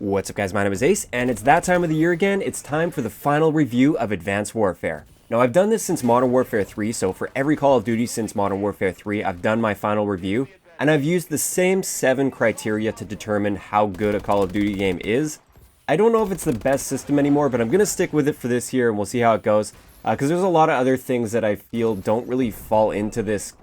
What's up guys, my name is Ace, and it's that time of the year again. It's time for the final review of Advanced Warfare. Now I've done this since Modern Warfare 3, so for every Call of Duty since Modern Warfare 3, I've done my final review, and I've used the same 7 criteria to determine how good a Call of Duty game is. I don't know if it's the best system anymore, but I'm going to stick with it for this year and we'll see how it goes. Because there's a lot of other things that I feel don't really fall into this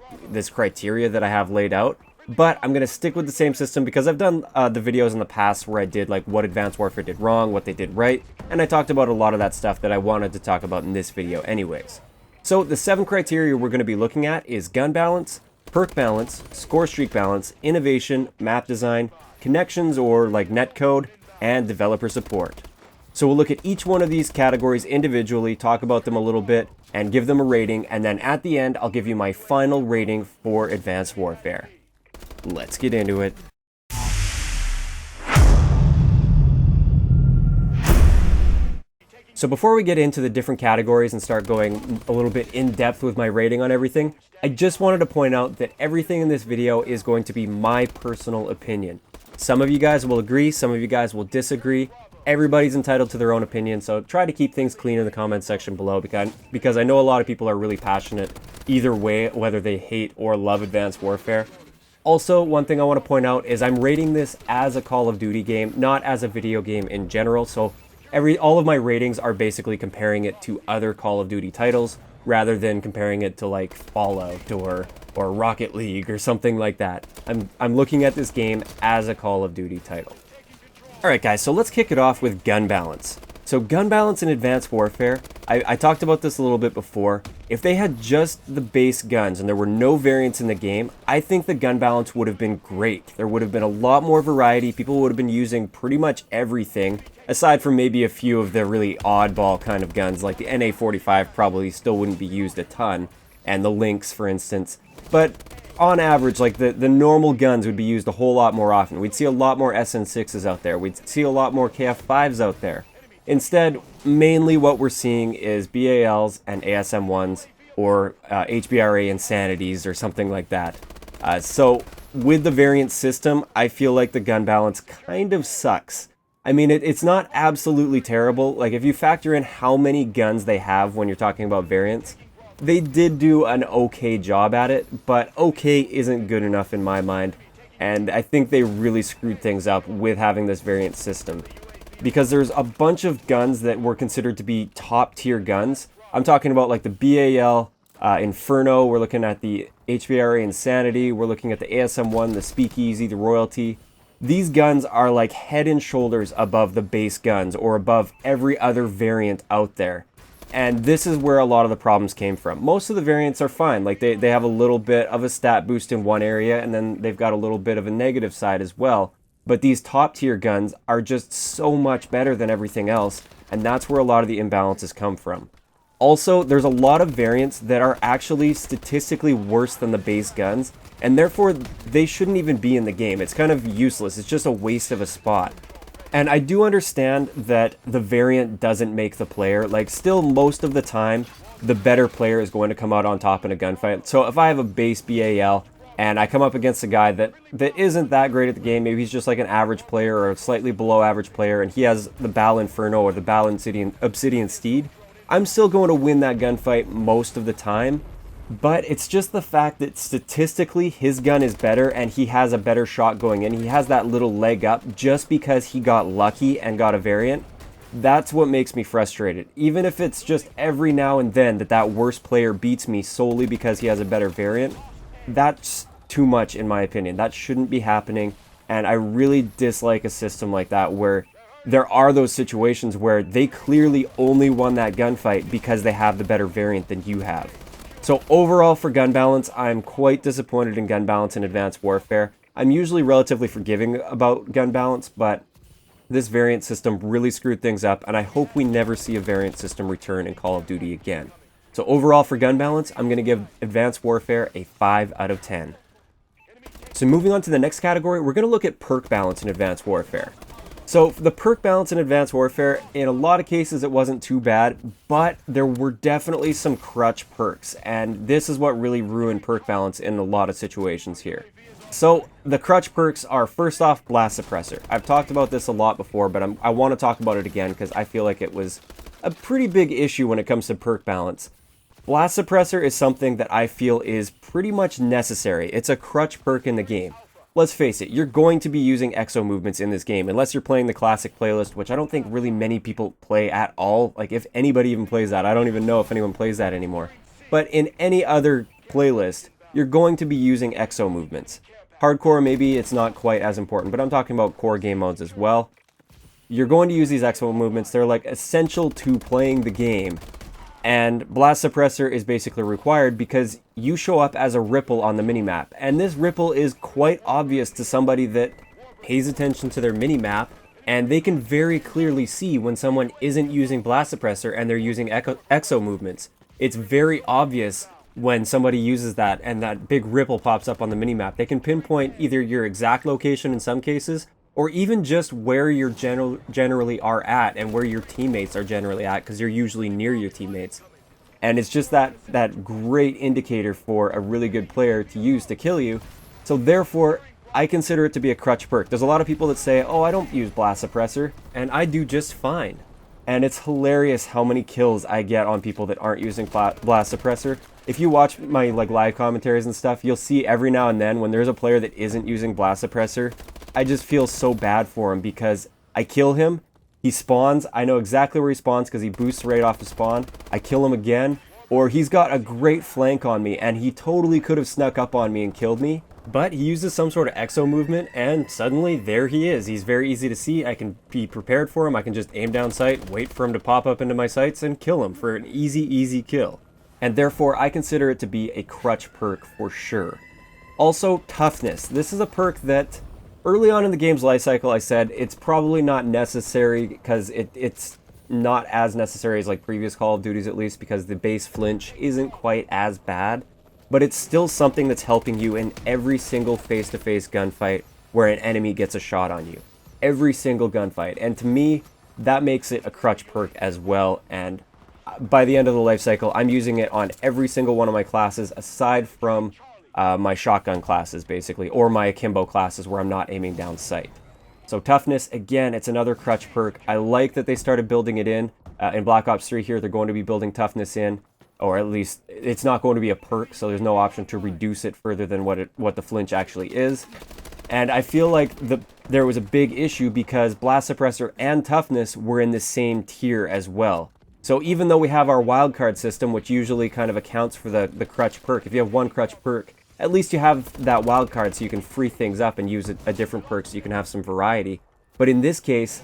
criteria that I have laid out. But I'm going to stick with the same system because I've done the videos in the past where I did like what Advanced Warfare did wrong, what they did right, and I talked about a lot of that stuff that I wanted to talk about in this video anyways. So the 7 criteria we're going to be looking at is gun balance, perk balance, score streak balance, innovation, map design, connections or like netcode, and developer support. So we'll look at each one of these categories individually, talk about them a little bit, and give them a rating, and then at the end I'll give you my final rating for Advanced Warfare. Let's get into it. So before we get into the different categories and start going a little bit in depth with my rating on everything, I just wanted to point out that everything in this video is going to be my personal opinion. Some of you guys will agree, some of you guys will disagree. Everybody's entitled to their own opinion, so try to keep things clean in the comment section below because I know a lot of people are really passionate either way, whether they hate or love Advanced Warfare. Also, one thing I want to point out is I'm rating this as a Call of Duty game, not as a video game in general. So all of my ratings are basically comparing it to other Call of Duty titles rather than comparing it to like Fallout or Rocket League or something like that. I'm looking at this game as a Call of Duty title. Alright guys, so let's kick it off with gun balance. So gun balance in Advanced Warfare, I talked about this a little bit before. If they had just the base guns and there were no variants in the game, I think the gun balance would have been great. There would have been a lot more variety. People would have been using pretty much everything, aside from maybe a few of the really oddball kind of guns, like the NA-45 probably still wouldn't be used a ton, and the Lynx, for instance. But on average, like the normal guns would be used a whole lot more often. We'd see a lot more SN6s out there. We'd see a lot more KF5s out there. Instead, mainly what we're seeing is BALs and ASM1s or HBRA Insanities or something like that. So with the variant system, I feel like the gun balance kind of sucks. I mean, it's not absolutely terrible. Like if you factor in how many guns they have when you're talking about variants, they did do an okay job at it, but okay isn't good enough in my mind. And I think they really screwed things up with having this variant system. Because there's a bunch of guns that were considered to be top tier guns. I'm talking about like the BAL Inferno, we're looking at the HBRA Insanity, we're looking at the ASM1, the Speakeasy, the Royalty. These guns are like head and shoulders above the base guns or above every other variant out there. And this is where a lot of the problems came from. Most of the variants are fine, like they have a little bit of a stat boost in one area and then they've got a little bit of a negative side as well. But these top tier guns are just so much better than everything else, and that's where a lot of the imbalances come from. Also, there's a lot of variants that are actually statistically worse than the base guns, and therefore they shouldn't even be in the game. It's kind of useless. It's just a waste of a spot. And I do understand that the variant doesn't make the player. Like, still most of the time, the better player is going to come out on top in a gunfight. So if I have a base BAL, and I come up against a guy that isn't that great at the game, maybe he's just like an average player or a slightly below average player, and he has the BAL Inferno or the BAL Obsidian Steed, I'm still going to win that gunfight most of the time. But it's just the fact that statistically his gun is better and he has a better shot going in. He has that little leg up just because he got lucky and got a variant. That's what makes me frustrated. Even if it's just every now and then that worst player beats me solely because he has a better variant, that's too much in my opinion. That shouldn't be happening, and I really dislike a system like that where there are those situations where they clearly only won that gunfight because they have the better variant than you have. So overall for gun balance, I'm quite disappointed in gun balance in Advanced Warfare. I'm usually relatively forgiving about gun balance, but this variant system really screwed things up, and I hope we never see a variant system return in Call of Duty again. So overall for gun balance, I'm going to give Advanced Warfare a 5 out of 10. So moving on to the next category, we're going to look at perk balance in Advanced Warfare. So the perk balance in Advanced Warfare, in a lot of cases it wasn't too bad, but there were definitely some crutch perks, and this is what really ruined perk balance in a lot of situations here. So the crutch perks are, first off, Blast Suppressor. I've talked about this a lot before, but I want to talk about it again because I feel like it was a pretty big issue when it comes to perk balance. Blast Suppressor is something that I feel is pretty much necessary. It's a crutch perk in the game. Let's face it, you're going to be using exo movements in this game, unless you're playing the classic playlist, which I don't think really many people play at all. Like, if anybody even plays that, I don't even know if anyone plays that anymore. But in any other playlist, you're going to be using exo movements. Hardcore, maybe it's not quite as important, but I'm talking about core game modes as well. You're going to use these exo movements. They're like essential to playing the game. And Blast Suppressor is basically required because you show up as a ripple on the minimap. And this ripple is quite obvious to somebody that pays attention to their minimap. And they can very clearly see when someone isn't using Blast Suppressor and they're using exo movements. It's very obvious when somebody uses that and that big ripple pops up on the minimap. They can pinpoint either your exact location in some cases, or even just where you generally are at and where your teammates are generally at, because you're usually near your teammates. And it's just that great indicator for a really good player to use to kill you. So therefore, I consider it to be a crutch perk. There's a lot of people that say, oh, I don't use Blast Suppressor, and I do just fine. And it's hilarious how many kills I get on people that aren't using Blast Suppressor. If you watch my live commentaries and stuff, you'll see every now and then when there's a player that isn't using Blast Suppressor, I just feel so bad for him because I kill him, he spawns, I know exactly where he spawns because he boosts right off the spawn, I kill him again, or he's got a great flank on me and he totally could have snuck up on me and killed me, but he uses some sort of exo movement and suddenly there he is. He's very easy to see, I can be prepared for him, I can just aim down sight, wait for him to pop up into my sights and kill him for an easy kill. And therefore I consider it to be a crutch perk for sure. Also, Toughness. This is a perk that early on in the game's life cycle, I said it's probably not necessary because it's not as necessary as like previous Call of Duties, at least because the base flinch isn't quite as bad, but it's still something that's helping you in every single face-to-face gunfight where an enemy gets a shot on you. Every single gunfight. And to me, that makes it a crutch perk as well. And by the end of the life cycle, I'm using it on every single one of my classes aside from my shotgun classes, basically, or my akimbo classes where I'm not aiming down sight. So Toughness, again, it's another crutch perk. I like that they started building it in Black Ops 3 here. They're going to be building Toughness in, or at least it's not going to be a perk, so there's no option to reduce it further than what the flinch actually is. And I feel like there was a big issue because Blast Suppressor and Toughness were in the same tier as well. So even though we have our wildcard system, which usually kind of accounts for the crutch perk, if you have one crutch perk, at least you have that wildcard so you can free things up and use a different perk so you can have some variety. But in this case,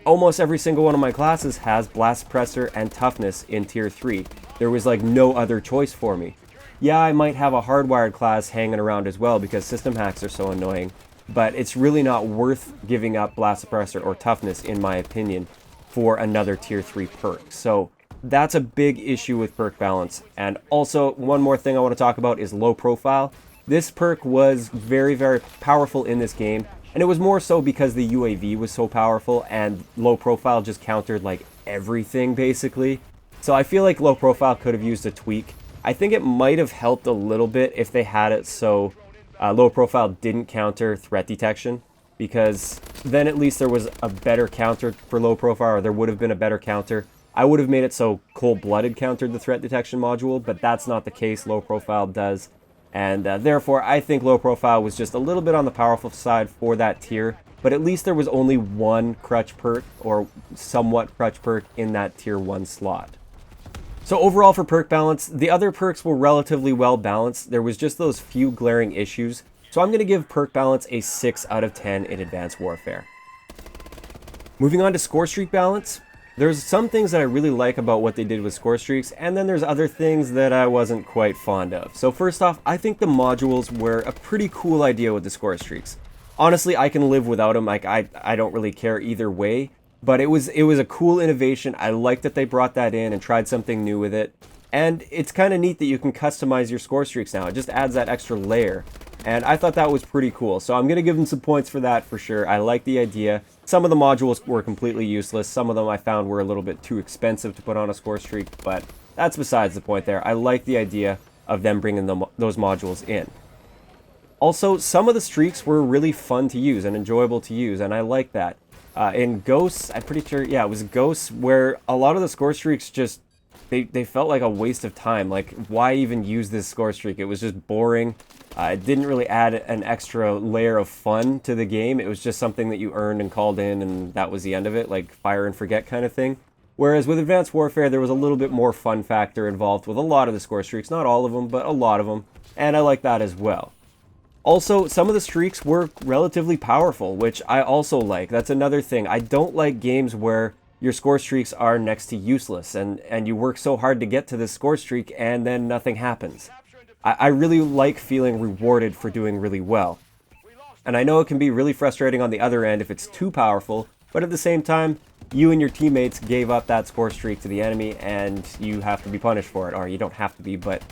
almost every single one of my classes has Blast Suppressor and Toughness in tier 3. There was like no other choice for me. Yeah, I might have a hardwired class hanging around as well because system hacks are so annoying, but it's really not worth giving up Blast Suppressor or Toughness, in my opinion, for another tier 3 perk. So that's a big issue with perk balance. And also, one more thing I want to talk about is low profile. This perk was very powerful in this game, and it was more so because the UAV was so powerful and low profile just countered like everything basically. So I feel like low profile could have used a tweak. I think it might have helped a little bit if they had it so low profile didn't counter threat detection, because then at least there was a better counter for low profile, or there would have been a better counter. I would have made it so cold-blooded countered the threat detection module, but that's not the case. Low profile does. And therefore, I think low profile was just a little bit on the powerful side for that tier, but at least there was only one crutch perk, or somewhat crutch perk, in that tier 1 slot. So overall for perk balance, the other perks were relatively well balanced. There was just those few glaring issues. So I'm going to give perk balance a 6 out of 10 in Advanced Warfare. Moving on to Scorestreak balance. There's some things that I really like about what they did with Scorestreaks, and then there's other things that I wasn't quite fond of. So first off, I think the modules were a pretty cool idea with the Scorestreaks. Honestly, I can live without them. Like I don't really care either way, but it was a cool innovation. I like that they brought that in and tried something new with it. And it's kind of neat that you can customize your Scorestreaks now. It just adds that extra layer. And I thought that was pretty cool. So I'm going to give them some points for that for sure. I like the idea. Some of the modules were completely useless. Some of them I found were a little bit too expensive to put on a Scorestreak, but that's besides the point there. I like the idea of them bringing those modules in. Also, some of the streaks were really fun to use and enjoyable to use, and I like that. In Ghosts, I'm pretty sure, yeah, it was Ghosts where a lot of the score streaks just, they felt like a waste of time. Like, why even use this score streak? It was just boring. It didn't really add an extra layer of fun to the game. It was just something that you earned and called in, and that was the end of it, like fire and forget kind of thing. Whereas with Advanced Warfare, there was a little bit more fun factor involved with a lot of the score streaks. Not all of them, but a lot of them. And I like that as well. Also, some of the streaks were relatively powerful, which I also like. That's another thing. I don't like games where your score streaks are next to useless, and you work so hard to get to this score streak, and then nothing happens. I really like feeling rewarded for doing really well. And I know it can be really frustrating on the other end if it's too powerful, but at the same time, you and your teammates gave up that score streak to the enemy, and you have to be punished for it. Or you don't have to be, but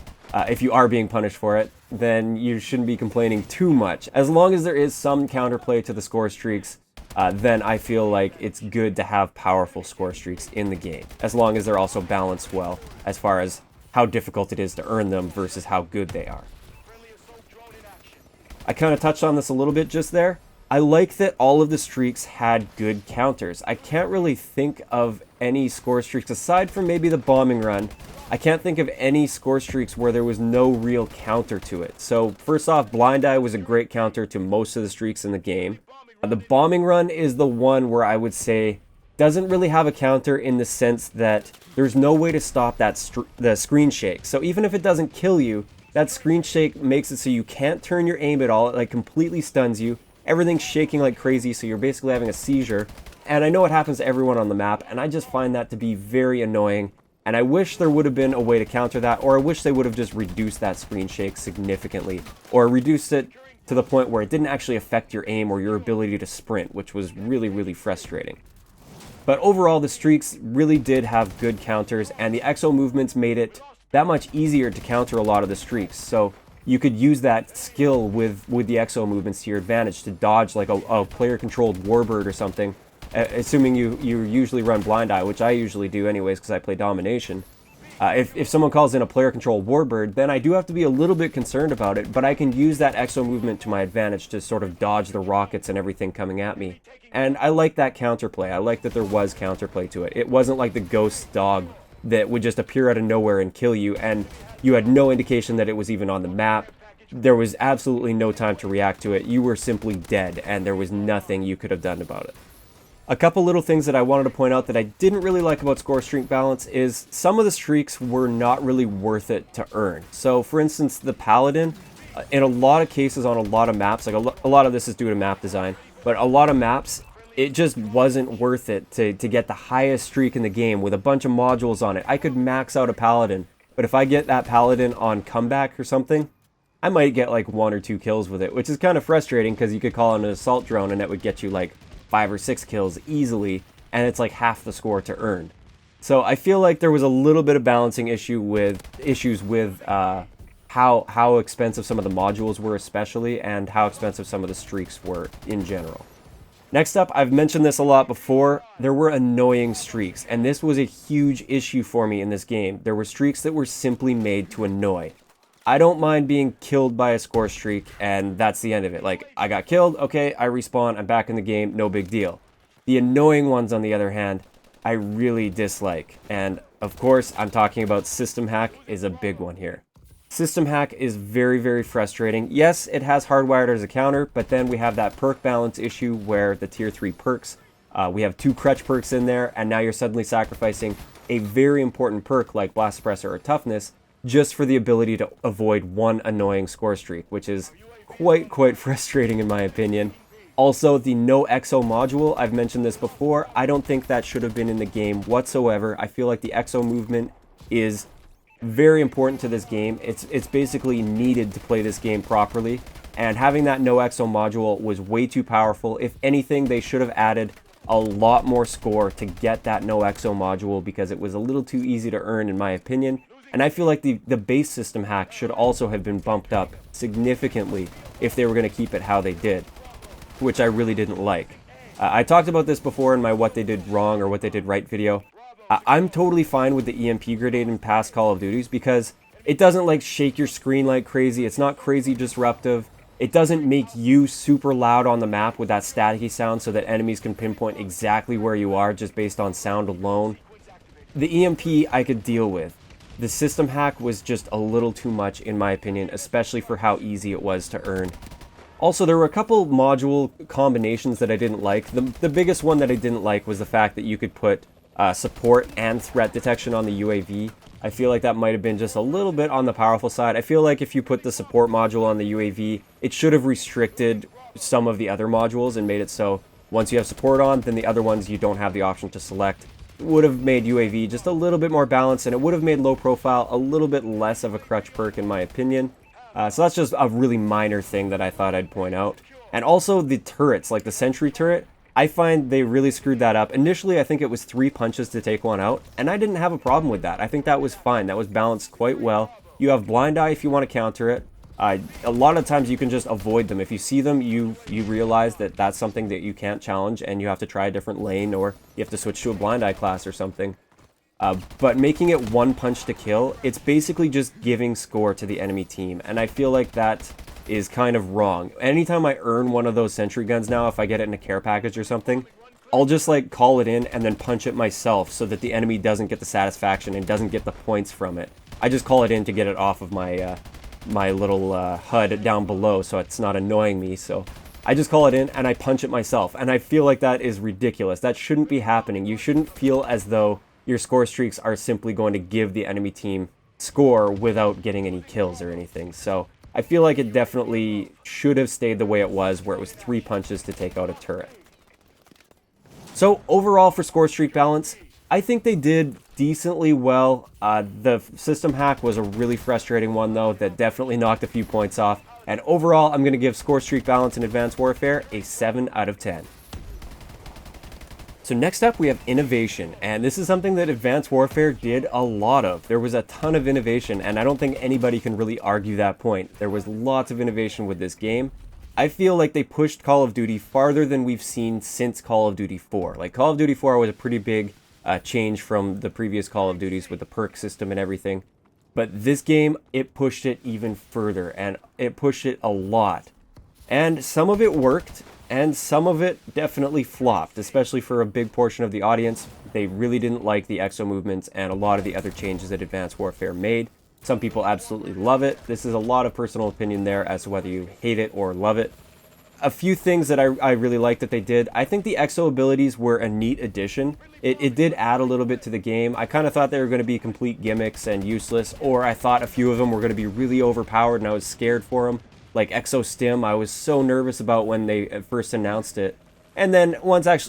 if you are being punished for it, then you shouldn't be complaining too much. As long as there is some counterplay to the score streaks, then I feel like it's good to have powerful score streaks in the game, as long as they're also balanced well as far as how difficult it is to earn them versus how good they are. I kind of touched on this a little bit just there. I like that all of the streaks had good counters. I can't really think of any score streaks aside from maybe the bombing run. I can't think of any score streaks where there was no real counter to it. So first off, Blind Eye was a great counter to most of the streaks in the game. The bombing run is the one where I would say doesn't really have a counter in the sense that there's no way to stop that the screen shake. So even if it doesn't kill you, that screen shake makes it so you can't turn your aim at all. It like completely stuns you. Everything's shaking like crazy, so you're basically having a seizure. And I know it happens to everyone on the map, and I just find that to be very annoying. And I wish there would have been a way to counter that, or I wish they would have just reduced that screen shake significantly, or reduced it to the point where it didn't actually affect your aim or your ability to sprint, which was really, really frustrating. But overall, the streaks really did have good counters, and the exo movements made it that much easier to counter a lot of the streaks. So you could use that skill with the exo movements to your advantage to dodge like a player-controlled warbird or something, assuming you usually run Blind Eye, which I usually do anyways because I play Domination. If someone calls in a player-controlled warbird, then I do have to be a little bit concerned about it, but I can use that exo movement to my advantage to sort of dodge the rockets and everything coming at me. And I like that counterplay. I like that there was counterplay to it. It wasn't like the ghost dog that would just appear out of nowhere and kill you, and you had no indication that it was even on the map. There was absolutely no time to react to it. You were simply dead, and there was nothing you could have done about it. A couple little things that I wanted to point out that I didn't really like about score streak balance is some of the streaks were not really worth it to earn. So for instance, the Paladin, in a lot of cases on a lot of maps, like a lot of this is due to map design, but a lot of maps, it just wasn't worth it to get the highest streak in the game with a bunch of modules on it. I could max out a Paladin, but if I get that Paladin on comeback or something, I might get like 1 or 2 kills with it, which is kind of frustrating because you could call in an assault drone and it would get you like 5 or 6 kills easily, and it's like half the score to earn. So I feel like there was a little bit of balancing issues with how expensive some of the modules were especially, and how expensive some of the streaks were in general. Next up, I've mentioned this a lot before, there were annoying streaks, and this was a huge issue for me in this game. There were streaks that were simply made to annoy. I don't mind being killed by a score streak, and that's the end of it. Like, I got killed, okay, I respawn, I'm back in the game, no big deal. The annoying ones, on the other hand, I really dislike. And, of course, I'm talking about system hack is a big one here. System hack is very, very frustrating. Yes, it has hardwired as a counter, but then we have that perk balance issue where the tier 3 perks, we have 2 crutch perks in there, and now you're suddenly sacrificing a very important perk like Blast Suppressor or Toughness just for the ability to avoid one annoying score streak, which is quite frustrating in my opinion. Also, the no exo module, I've mentioned this before, I don't think that should have been in the game whatsoever. I feel like the exo movement is very important to this game. It's basically needed to play this game properly, and having that no exo module was way too powerful. If anything, they should have added a lot more score to get that no exo module because it was a little too easy to earn in my opinion. And I feel like the base system hack should also have been bumped up significantly if they were going to keep it how they did, which I really didn't like. I talked about this before in my what they did wrong or what they did right video. I'm totally fine with the EMP grenade in past Call of Duties because it doesn't like shake your screen like crazy. It's not crazy disruptive. It doesn't make you super loud on the map with that staticky sound so that enemies can pinpoint exactly where you are just based on sound alone. The EMP I could deal with. The system hack was just a little too much in my opinion, especially for how easy it was to earn. Also, there were a couple module combinations that I didn't like. The biggest one that I didn't like was the fact that you could put support and threat detection on the UAV. I feel like that might have been just a little bit on the powerful side. I feel like if you put the support module on the UAV, it should have restricted some of the other modules and made it so once you have support on, then the other ones you don't have the option to select. It would have made UAV just a little bit more balanced, and it would have made low profile a little bit less of a crutch perk in my opinion. So that's just a really minor thing that I thought I'd point out. And also the turrets, like the sentry turret, I find they really screwed that up. Initially, I think it was 3 punches to take one out, and I didn't have a problem with that. I think that was fine. That was balanced quite well. You have blind eye if you want to counter it. A lot of times you can just avoid them. If you see them, you realize that that's something that you can't challenge, and you have to try a different lane, or you have to switch to a blind eye class or something. But making it 1 punch to kill, it's basically just giving score to the enemy team, and I feel like that is kind of wrong. Anytime I earn one of those sentry guns now, if I get it in a care package or something, I'll just like call it in and then punch it myself so that the enemy doesn't get the satisfaction and doesn't get the points from it. I just call it in to get it off of my my little HUD down below so it's not annoying me, so I just call it in and I punch it myself, and I feel like that is ridiculous. That shouldn't be happening. You shouldn't feel as though your score streaks are simply going to give the enemy team score without getting any kills or anything. So I feel like it definitely should have stayed the way it was, where it was 3 punches to take out a turret. So overall for score streak balance, I think they did decently well. The system hack was a really frustrating one though, that definitely knocked a few points off. And overall, I'm going to give score streak balance in Advanced Warfare a 7 out of 10. So next up we have innovation, and this is something that Advanced Warfare did a lot of. There was a ton of innovation, and I don't think anybody can really argue that point. There was lots of innovation with this game. I feel like they pushed Call of Duty farther than we've seen since Call of Duty 4. Like, Call of Duty 4 was a pretty big change from the previous Call of Duties with the perk system and everything. But this game, it pushed it even further, and it pushed it a lot. And some of it worked, and some of it definitely flopped, especially for a big portion of the audience. They really didn't like the exo movements and a lot of the other changes that Advanced Warfare made. Some people absolutely love it. This is a lot of personal opinion there as to whether you hate it or love it. A few things that I really liked that they did. I think the exo abilities were a neat addition. It did add a little bit to the game. I kind of thought they were going to be complete gimmicks and useless, or I thought a few of them were going to be really overpowered and I was scared for them. Like Exo Stim, I was so nervous about when they first announced it. And then once I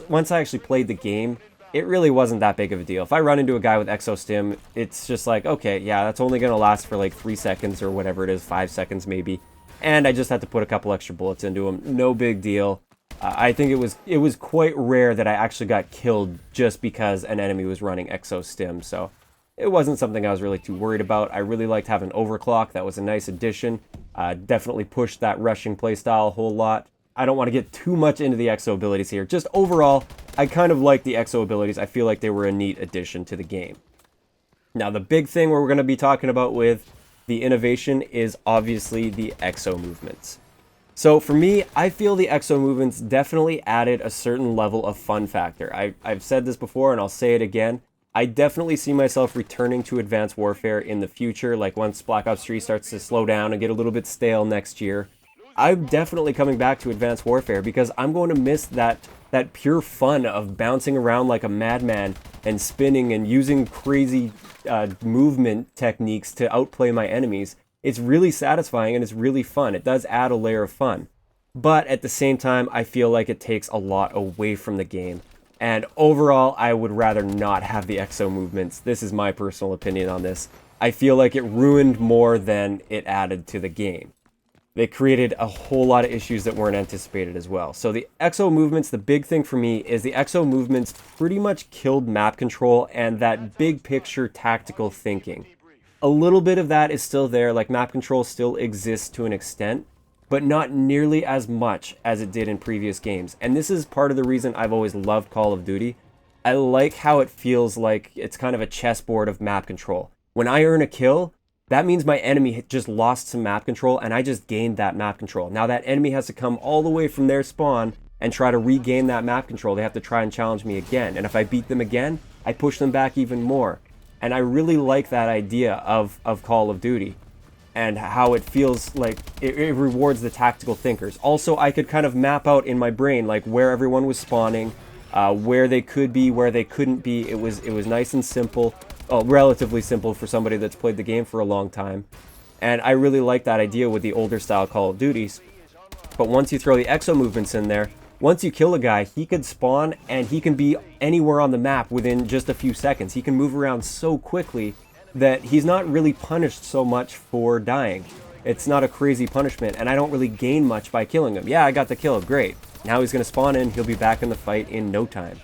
actually played the game, it really wasn't that big of a deal. If I run into a guy with Exo Stim, it's just like, okay, yeah, that's only going to last for like 3 seconds or whatever it is, 5 seconds maybe. And I just had to put a couple extra bullets into him. No big deal. I think it was quite rare that I actually got killed just because an enemy was running Exo Stim. So it wasn't something I was really too worried about. I really liked having Overclock. That was a nice addition. Definitely pushed that rushing playstyle a whole lot. I don't want to get too much into the exo abilities here. Just overall, I kind of like the exo abilities. I feel like they were a neat addition to the game. Now, the big thing we're going to be talking about with the innovation is obviously the exo movements. So for me, I feel the exo movements definitely added a certain level of fun factor. I've said this before and I'll say it again. I definitely see myself returning to Advanced Warfare in the future, like once Black Ops 3 starts to slow down and get a little bit stale next year. I'm definitely coming back to Advanced Warfare because I'm going to miss that pure fun of bouncing around like a madman and spinning and using crazy movement techniques to outplay my enemies. It's really satisfying and it's really fun. It does add a layer of fun. But at the same time, I feel like it takes a lot away from the game. And overall, I would rather not have the exo movements. This is my personal opinion on this. I feel like it ruined more than it added to the game. They created a whole lot of issues that weren't anticipated as well. So the exo movements, the big thing for me is the exo movements pretty much killed map control and that big picture tactical thinking. A little bit of that is still there, like map control still exists to an extent, but not nearly as much as it did in previous games. And this is part of the reason I've always loved Call of Duty. I like how it feels like it's kind of a chessboard of map control. When I earn a kill, that means my enemy just lost some map control and I just gained that map control. Now that enemy has to come all the way from their spawn and try to regain that map control. They have to try and challenge me again. And if I beat them again, I push them back even more. And I really like that idea of Call of Duty and how it feels like it rewards the tactical thinkers. Also, I could kind of map out in my brain like where everyone was spawning, where they could be, where they couldn't be. It was nice and simple, relatively simple for somebody that's played the game for a long time. And I really like that idea with the older style Call of Duties. But once you throw the exo movements in there, once you kill a guy, he could spawn and he can be anywhere on the map within just a few seconds. He can move around so quickly that he's not really punished so much for dying. It's not a crazy punishment, and I don't really gain much by killing him. Yeah, I got the kill, great. Now he's going to spawn in, he'll be back in the fight in no time.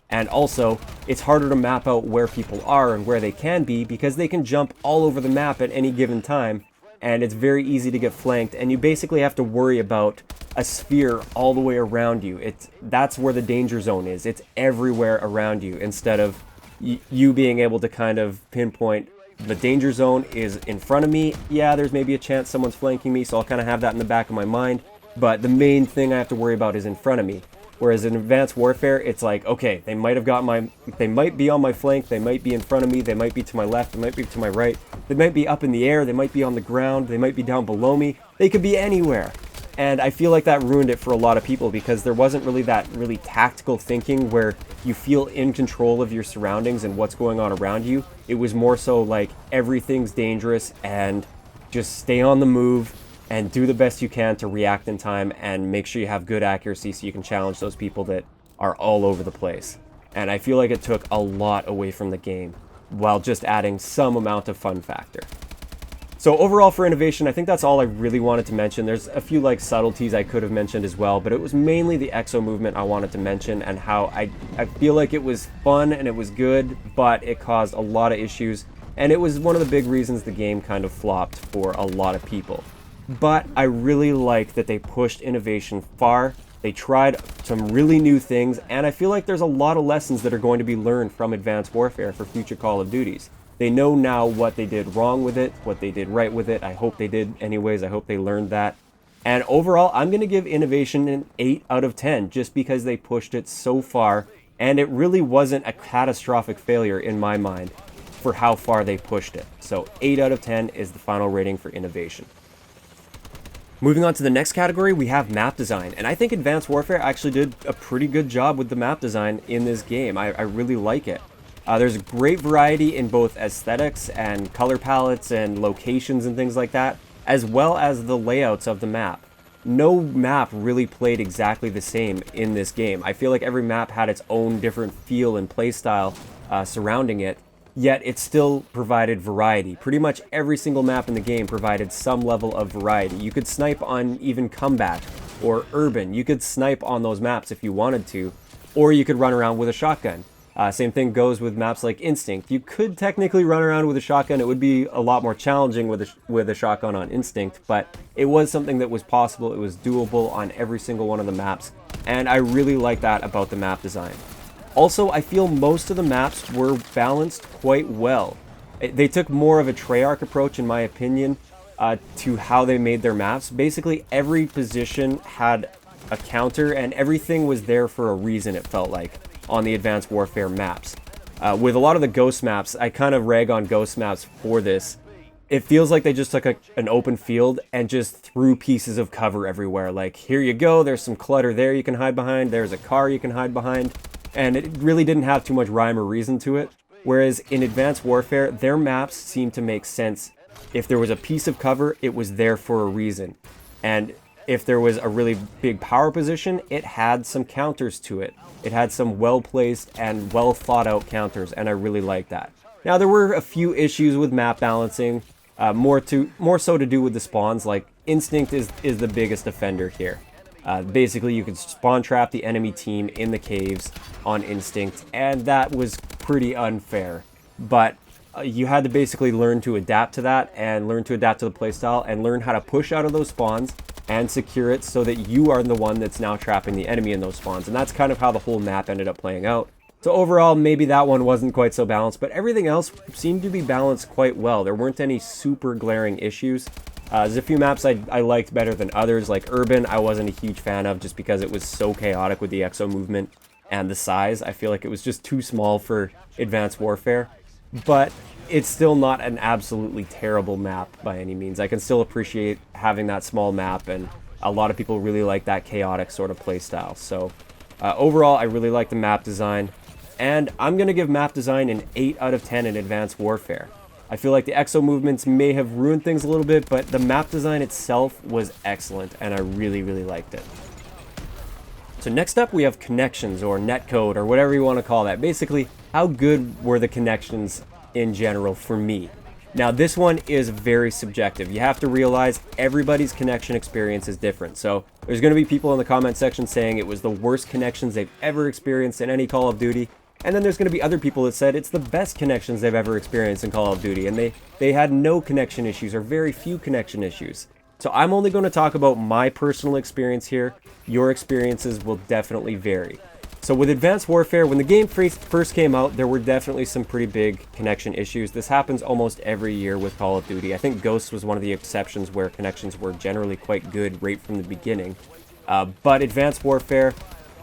And also, it's harder to map out where people are and where they can be because they can jump all over the map at any given time, and it's very easy to get flanked, and you basically have to worry about a sphere all the way around you. That's where the danger zone is. It's everywhere around you instead of you being able to kind of pinpoint the danger zone is in front of me. Yeah, there's maybe a chance someone's flanking me, so I'll kind of have that in the back of my mind. But the main thing I have to worry about is in front of me. Whereas in Advanced Warfare, it's like, okay, they might be on my flank, they might be in front of me, they might be to my left, they might be to my right, they might be up in the air, they might be on the ground, they might be down below me, they could be anywhere. And I feel like that ruined it for a lot of people because there wasn't really that really tactical thinking where you feel in control of your surroundings and what's going on around you. It was more so like everything's dangerous and just stay on the move and do the best you can to react in time and make sure you have good accuracy so you can challenge those people that are all over the place. And I feel like it took a lot away from the game while just adding some amount of fun factor. So overall for innovation, I think that's all I really wanted to mention. There's a few like subtleties I could have mentioned as well, but it was mainly the exo movement I wanted to mention and how I feel like it was fun and it was good, but it caused a lot of issues. And it was one of the big reasons the game kind of flopped for a lot of people. But I really like that they pushed innovation far. They tried some really new things, and I feel like there's a lot of lessons that are going to be learned from Advanced Warfare for future Call of Duties. They know now what they did wrong with it, what they did right with it. I hope they did anyways. I hope they learned that. And overall, I'm going to give innovation an 8 out of 10 just because they pushed it so far, and it really wasn't a catastrophic failure in my mind for how far they pushed it. So 8 out of 10 is the final rating for innovation. Moving on to the next category, we have map design. And I think Advanced Warfare actually did a pretty good job with the map design in this game. I really like it. There's a great variety in both aesthetics and color palettes and locations and things like that, as well as the layouts of the map. No map really played exactly the same in this game. I feel like every map had its own different feel and playstyle surrounding it, yet it still provided variety. Pretty much every single map in the game provided some level of variety. You could snipe on even combat or urban. You could snipe on those maps if you wanted to, or you could run around with a shotgun. Same thing goes with maps like Instinct. You could technically run around with a shotgun. It would be a lot more challenging with a shotgun on Instinct, but it was something that was possible. It was doable on every single one of the maps, and I really like that about the map design. Also, I feel most of the maps were balanced quite well. They took more of a Treyarch approach, in my opinion, to how they made their maps. Basically, every position had a counter, and everything was there for a reason, it felt like, on the Advanced Warfare maps. With a lot of the Ghost maps, I kind of rag on Ghost maps for this. It feels like they just took an open field and just threw pieces of cover everywhere. Like, here you go, there's some clutter there you can hide behind, there's a car you can hide behind, and it really didn't have too much rhyme or reason to it. Whereas in Advanced Warfare, their maps seemed to make sense. If there was a piece of cover, it was there for a reason. And if there was a really big power position, it had some counters to it. It had some well-placed and well-thought-out counters, and I really like that. Now, there were a few issues with map balancing, more so to do with the spawns. Like, Instinct is the biggest offender here. Basically, you could spawn trap the enemy team in the caves on Instinct, and that was pretty unfair. But you had to basically learn to adapt to that, and learn to adapt to the playstyle, and learn how to push out of those spawns and secure it so that you are the one that's now trapping the enemy in those spawns. And that's kind of how the whole map ended up playing out. So overall, maybe that one wasn't quite so balanced, but everything else seemed to be balanced quite well. There weren't any super glaring issues. There's a few maps I liked better than others, like Urban I wasn't a huge fan of just because it was so chaotic with the exo movement and the size. I feel like it was just too small for Advanced Warfare, but it's still not an absolutely terrible map by any means. I can still appreciate having that small map, and a lot of people really like that chaotic sort of playstyle. So overall, I really like the map design. And I'm going to give map design an 8 out of 10 in Advanced Warfare. I feel like the exo movements may have ruined things a little bit, but the map design itself was excellent, and I really, really liked it. So next up, we have connections, or netcode, or whatever you want to call that. Basically, how good were the connections in general for me? Now, this one is very subjective. You have to realize everybody's connection experience is different. So there's going to be people in the comment section saying it was the worst connections they've ever experienced in any Call of Duty. And then there's going to be other people that said it's the best connections they've ever experienced in Call of Duty, and they had no connection issues or very few connection issues. So I'm only going to talk about my personal experience here. Your experiences will definitely vary. So with Advanced Warfare, when the game first came out, there were definitely some pretty big connection issues. This happens almost every year with Call of Duty. I think Ghosts was one of the exceptions where connections were generally quite good right from the beginning. But Advanced Warfare,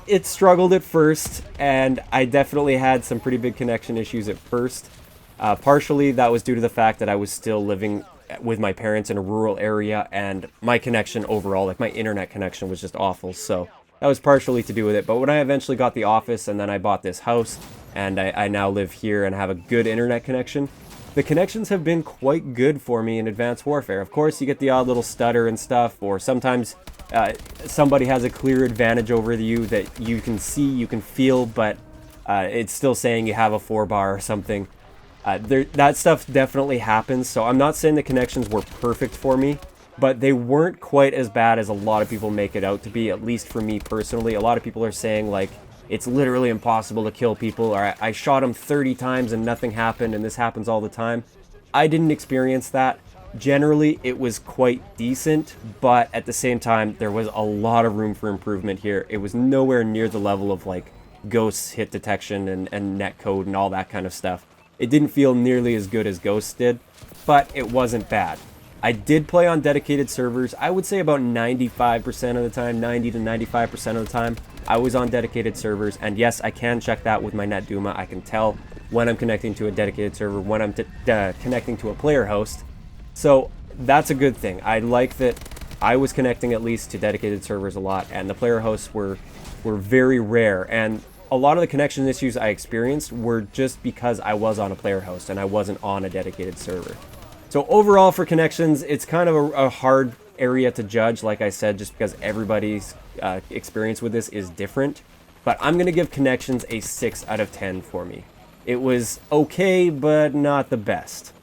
it struggled at first, and I definitely had some pretty big connection issues at first. Partially, that was due to the fact that I was still living with my parents in a rural area, and my connection overall, like my internet connection, was just awful. So that was partially to do with it. But when I eventually got the office, and then I bought this house, and I now live here and have a good internet connection, the connections have been quite good for me in Advanced Warfare. Of course, you get the odd little stutter and stuff, or sometimes somebody has a clear advantage over you that you can see, you can feel, but it's still saying you have a 4-bar or something. That stuff definitely happens, so I'm not saying the connections were perfect for me, but they weren't quite as bad as a lot of people make it out to be, at least for me personally. A lot of people are saying, like, it's literally impossible to kill people, or I shot them 30 times and nothing happened, and this happens all the time. I didn't experience that. Generally, it was quite decent, but at the same time, there was a lot of room for improvement here. It was nowhere near the level of, like, Ghost's hit detection and netcode and all that kind of stuff. It didn't feel nearly as good as Ghost did, but it wasn't bad. I did play on dedicated servers. I would say about 95% of the time, 90 to 95% of the time, I was on dedicated servers. And yes, I can check that with my NetDuma. I can tell when I'm connecting to a dedicated server, when I'm connecting to a player host. So that's a good thing. I like that I was connecting at least to dedicated servers a lot, and the player hosts were very rare. And a lot of the connection issues I experienced were just because I was on a player host and I wasn't on a dedicated server. So overall for connections, it's kind of a hard area to judge, like I said, just because everybody's experience with this is different. But I'm going to give connections a 6 out of 10 for me. It was okay, but not the best.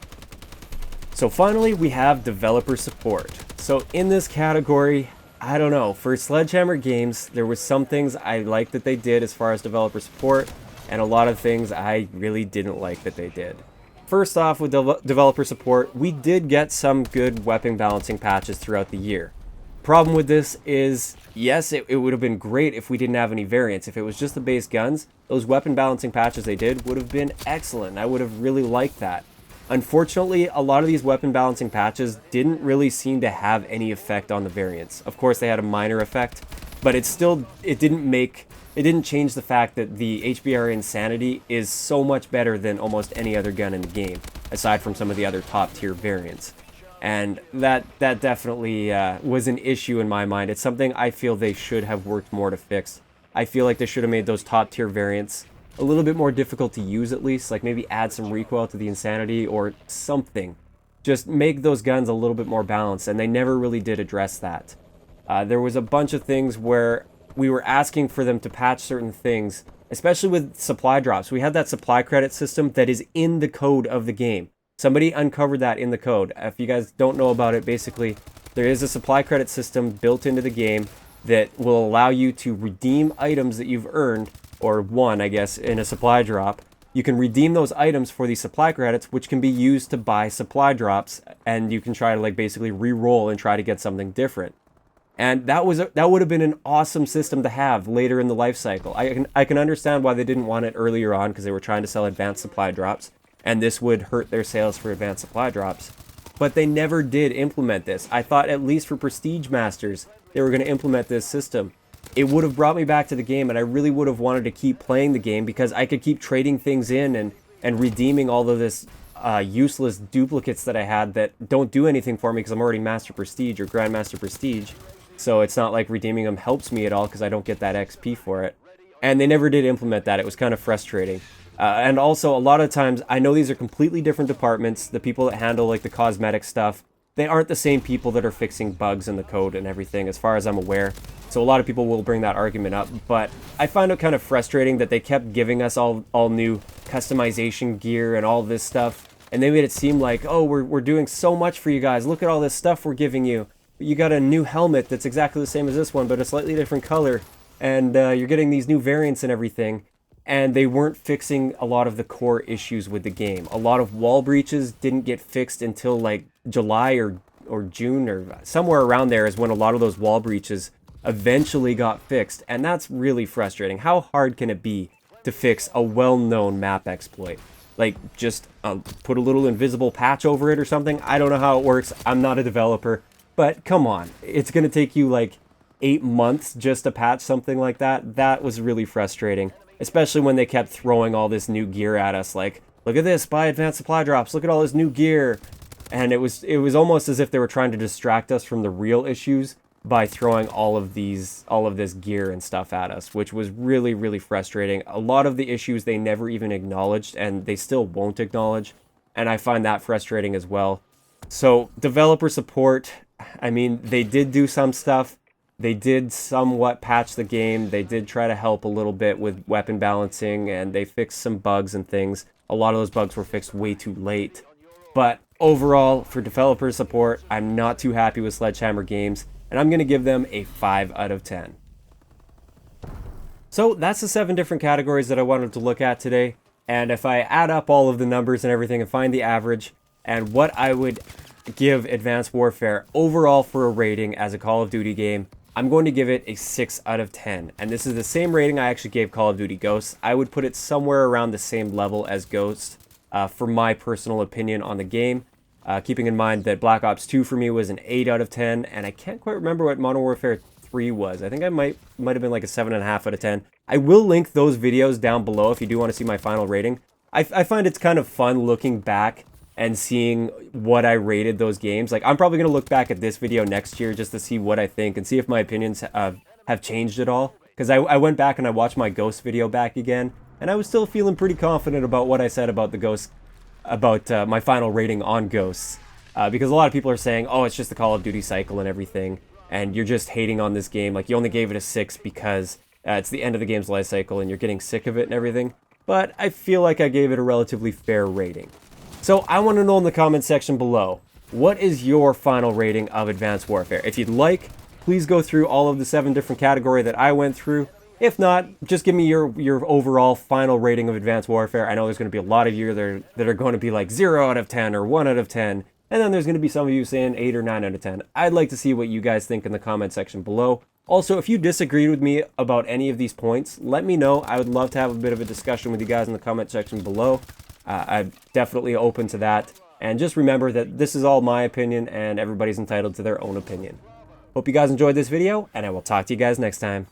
So finally, we have developer support. So in this category, I don't know, for Sledgehammer Games, there was some things I liked that they did as far as developer support, and a lot of things I really didn't like that they did. First off, with developer support, we did get some good weapon balancing patches throughout the year. Problem with this is, yes, it would have been great if we didn't have any variants. If it was just the base guns, those weapon balancing patches they did would have been excellent. I would have really liked that. Unfortunately, a lot of these weapon balancing patches didn't really seem to have any effect on the variants. Of course, they had a minor effect, but it didn't change the fact that the HBR Insanity is so much better than almost any other gun in the game, aside from some of the other top tier variants. And that definitely was an issue in my mind. It's something I feel they should have worked more to fix. I feel like they should have made those top tier variants a little bit more difficult to use, at least, like maybe add some recoil to the Insanity or something. Just make those guns a little bit more balanced, and they never really did address that. There was a bunch of things where we were asking for them to patch certain things, especially with supply drops. We had that supply credit system that is in the code of the game. Somebody uncovered that in the code. If you guys don't know about it, basically, there is a supply credit system built into the game that will allow you to redeem items that you've earned, or won, I guess, in a supply drop. You can redeem those items for these supply credits, which can be used to buy supply drops, and you can try to, like, basically re-roll and try to get something different. And that would have been an awesome system to have later in the life cycle. I can understand why they didn't want it earlier on, because they were trying to sell advanced supply drops, and this would hurt their sales for advanced supply drops. But they never did implement this. I thought at least for Prestige Masters, they were going to implement this system. It would have brought me back to the game, and I really would have wanted to keep playing the game, because I could keep trading things in and redeeming all of this useless duplicates that I had that don't do anything for me because I'm already Master Prestige or Grandmaster Prestige. So it's not like redeeming them helps me at all because I don't get that XP for it. And they never did implement that. It was kind of frustrating. And also, a lot of times, I know these are completely different departments. The people that handle like the cosmetic stuff, they aren't the same people that are fixing bugs in the code and everything, as far as I'm aware. So a lot of people will bring that argument up. But I find it kind of frustrating that they kept giving us all new customization gear and all this stuff. And they made it seem like, oh, we're doing so much for you guys. Look at all this stuff we're giving you. You got a new helmet that's exactly the same as this one, but a slightly different color. And you're getting these new variants and everything. And they weren't fixing a lot of the core issues with the game. A lot of wall breaches didn't get fixed until like July or June or somewhere around there is when a lot of those wall breaches eventually got fixed. And that's really frustrating. How hard can it be to fix a well-known map exploit? Like, just put a little invisible patch over it or something? I don't know how it works. I'm not a developer. But come on, it's going to take you like 8 months just to patch something like that. That was really frustrating, especially when they kept throwing all this new gear at us. Like, look at this, buy advanced supply drops, look at all this new gear. And it was almost as if they were trying to distract us from the real issues by throwing all of this gear and stuff at us, which was really, really frustrating. A lot of the issues they never even acknowledged, and they still won't acknowledge. And I find that frustrating as well. So developer support, I mean, they did do some stuff. They did somewhat patch the game. They did try to help a little bit with weapon balancing, and they fixed some bugs and things. A lot of those bugs were fixed way too late. But overall, for developer support, I'm not too happy with Sledgehammer Games, and I'm going to give them a 5 out of 10. So that's the 7 different categories that I wanted to look at today. And if I add up all of the numbers and everything and find the average and what I would give Advanced Warfare overall for a rating as a Call of Duty game, I'm going to give it a 6 out of 10. And this is the same rating I actually gave Call of Duty Ghosts. I would put it somewhere around the same level as Ghosts for my personal opinion on the game. Keeping in mind that Black Ops 2 for me was an 8 out of 10. And I can't quite remember what Modern Warfare 3 was. I think I might have been like a 7.5 out of 10. I will link those videos down below if you do want to see my final rating. I find it's kind of fun looking back and seeing what I rated those games. Like, I'm probably going to look back at this video next year just to see what I think and see if my opinions have changed at all. Because I went back and I watched my Ghost video back again, and I was still feeling pretty confident about what I said about the Ghost, about my final rating on Ghosts. Because a lot of people are saying, oh, it's just the Call of Duty cycle and everything, and you're just hating on this game. Like, you only gave it a 6 because it's the end of the game's life cycle and you're getting sick of it and everything. But I feel like I gave it a relatively fair rating. So I want to know in the comments section below, what is your final rating of Advanced Warfare? If you'd like, please go through all of the 7 different categories that I went through. If not, just give me your overall final rating of Advanced Warfare. I know there's going to be a lot of you that are going to be like 0 out of 10 or 1 out of 10. And then there's going to be some of you saying 8 or 9 out of 10. I'd like to see what you guys think in the comment section below. Also, if you disagreed with me about any of these points, let me know. I would love to have a bit of a discussion with you guys in the comment section below. I'm definitely open to that. And just remember that this is all my opinion and everybody's entitled to their own opinion. Hope you guys enjoyed this video, and I will talk to you guys next time.